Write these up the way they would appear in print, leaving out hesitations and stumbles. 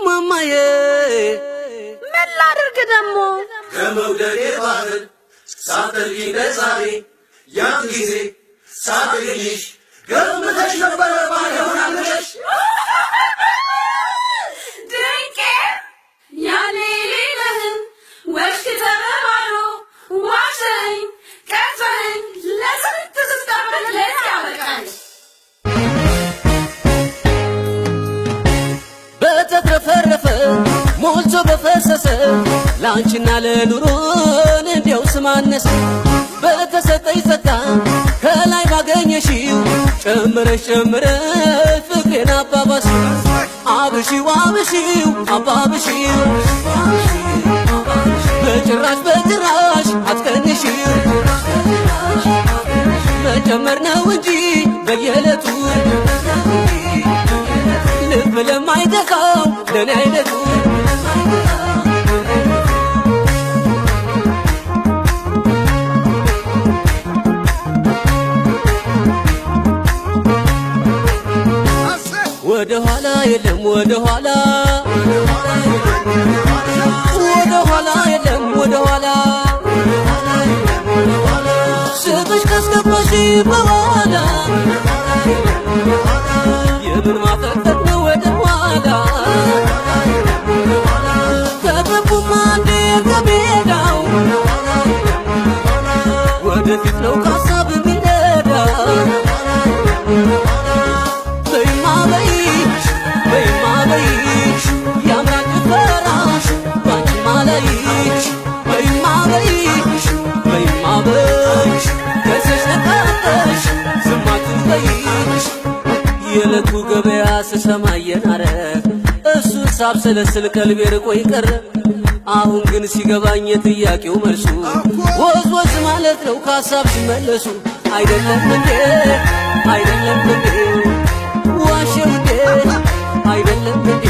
ማማዬ ምን ላድርግ ደሞ ከመውደዴ ባህር ሳትርቂኝ ለዛሬ ያን ጊዜ ሳትልሽ ገምተሽ ነበረ ባይሆናለሽ ድንቄ ያኔ ሌለህም ወሽክ ተበባሎ ዋሸኝ ቀፈኝ ለስንት ስታበለት ያበቃል በተትረፈረፈ ሞልቶ በፈሰሰ ላንቺና ለኑሮን እንዲያው ስማነሰ በተሰጠኝ ጸጋ ከላይ ባገኘሽው ጨምረሽ ፍቅሬን አባባሽው አብሺው አባብሺው በጭራሽ አትቀንሺው መጨመር ነው እንጂ በየዕለቱ ልብ ለማይተካው ለኔ አይነቱ ወደ ኋላ የለም ወደ ኋላ የለም ወደ ኋላ ስብሽ ካስገባሽ በኋላ የምን ማፈጠጥ ነው ወደ ኋላ ከገቡማ እንዴ ከሜዳው ወደፊት ነው ካሳብ የሚነዳ በይማ ያምራል ፈራሽ ባንቺማ ላይሽ በይማ በይሽ ከሰሽ ተቃጠሽ ዝም አትበይሽ የዕለቱ ገበያ ስሰማ እየናረ እሱን ሳብሰለስል ቀልቤ ርቆ ይቀረ አሁን ግን ሲገባኝ የጥያቄው መልሱ ወዝ ማለት ነው ከሀሳብ ሲመለሱ አይደለም እንዴ ዋሸው እንዴ አይደለም እንዴ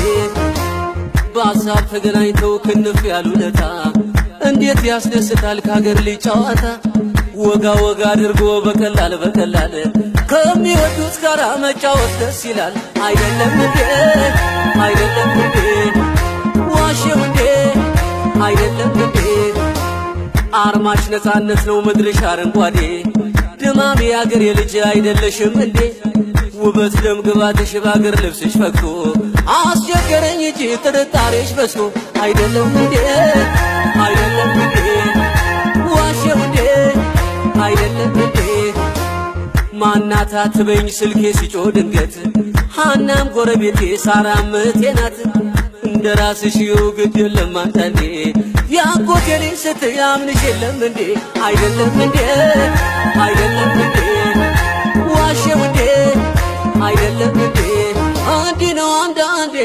በሀሳብ ተገናኝተው ክንፍ ያሉለታ እንዴት ያስደስታል ከሀገር ልጅ ጨዋታ ወጋ አድርጎ በቀላል ከሚወዱት ጋር መጫወት ደስ ይላል አይደለም እንዴ ዋሸው እንዴ አይደለም እንዴ አርማሽ ነፃነት ነው ምድርሽ አረንጓዴ ድማም የአገር የልጅ አይደለሽም እንዴ ውበት ደም ግባትሽ በአገር ልብስሽ ፈክቶ አስቸገረኝ እንጂ ጥርጣሬሽ በዝቶ አይደለም እንዴ ዋሸው እንዴ አይደለም እንዴ ማናታ ትበኝ ስልኬ ሲጮህ ድንገት ሃናም ጎረቤቴ ሳራም እህቴ ናት እንደ ራስሽ ግድ የለም አንዳንዴ ያጎቴ ልጅ ስትይ አምንሽ የለም እንዴ አይደለም እንዴ ዋሸው እንዴ አይደለም እንዴ እንዲህ ነው አንዳንዴ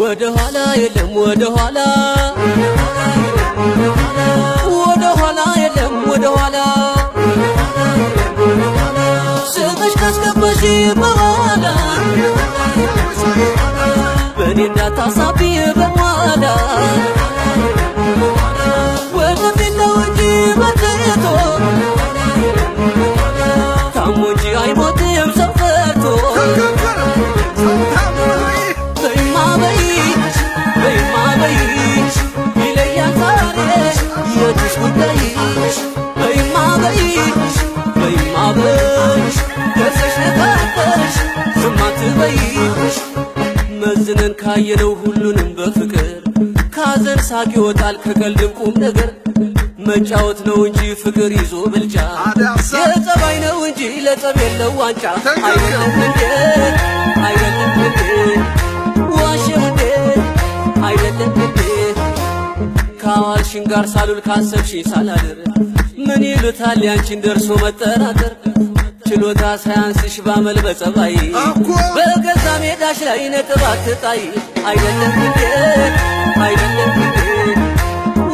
ወደ ኋላ የለም ወደ ኋላ የለም ወደ ኋላ ስምሽ ካስገባሽ በኋላ በእኔ እንዳታሳቢ በኋላ ወደፊት ነው እንጂ በርትቶ ታሞ እንጂ አይሞትም ሰው ፈርቶ በይማ ይለያል ዛሬ የቱሽ ጉዳይሽ በይማ በይሽ ከሰሽ ነቃጠሽ ዝም አትበይሽ መዝነን ካየነው ሁሉንም በፍቅር ካዘን ሳቅ ይወጣል ከቀልድም ቁም ነገር መጫወት ነው እንጂ ፍቅር ይዞ ብልጫ የጸባይ ነው እንጂ ለጸብ የለው ዋንጫ አይደለም እንዴ ዋሸው እንዴ አይደለም እንዴ ከአዋልሽን ጋር ሳሉል ካሰብሽኝ ሳላድር ምን ይሉታል ያንቺን ደርሶ መጠራጠር ችሎታ ሳያንስሽ ባመል በጸባይ በገዛ ሜዳሽ ላይ ነጥብ አትጣይ አይደለም እንዴ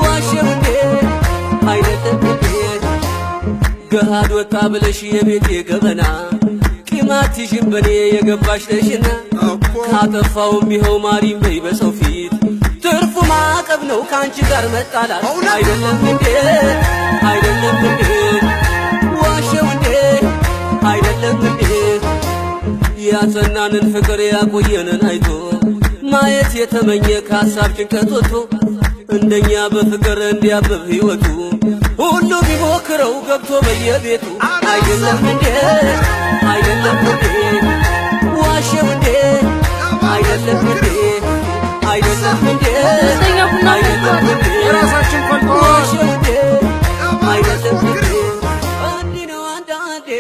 ዋሸው እንዴ አይደለም እንዴ ገሃድ ወጣ ብለሽ የቤቴ ገበና ቂማትሽን በኔ የገባሽ ነሽና ካጠፋውም ይኸው ማሪም በይ በሰው ፊት ትርፉ ማዕቀብ ነው ካንቺ ጋር መጣላት አይደለም እንዴ አይደለም እንዴ ዋሸው እንዴ አይደለም እንዴ ያጸናንን ፍቅር ያቆየንን አይቶ ማየት የተመኘ ከሀሳብ ጭንቀት ወጥቶ እንደኛ በፍቅር እንዲያብብ ሕይወቱ ሁሉ ቢሞክረው ገብቶ በየቤቱ አይደለም እንዴ አይደለም እንዴ ዋሸው እንዴ አይደለም እንዴ አይደለም እንዴ አይደለም እንዴ የራሳችን ቆልቆ ዋሸው እንዴ አይደለም እንዴ እንዲህ ነው አንዳንዴ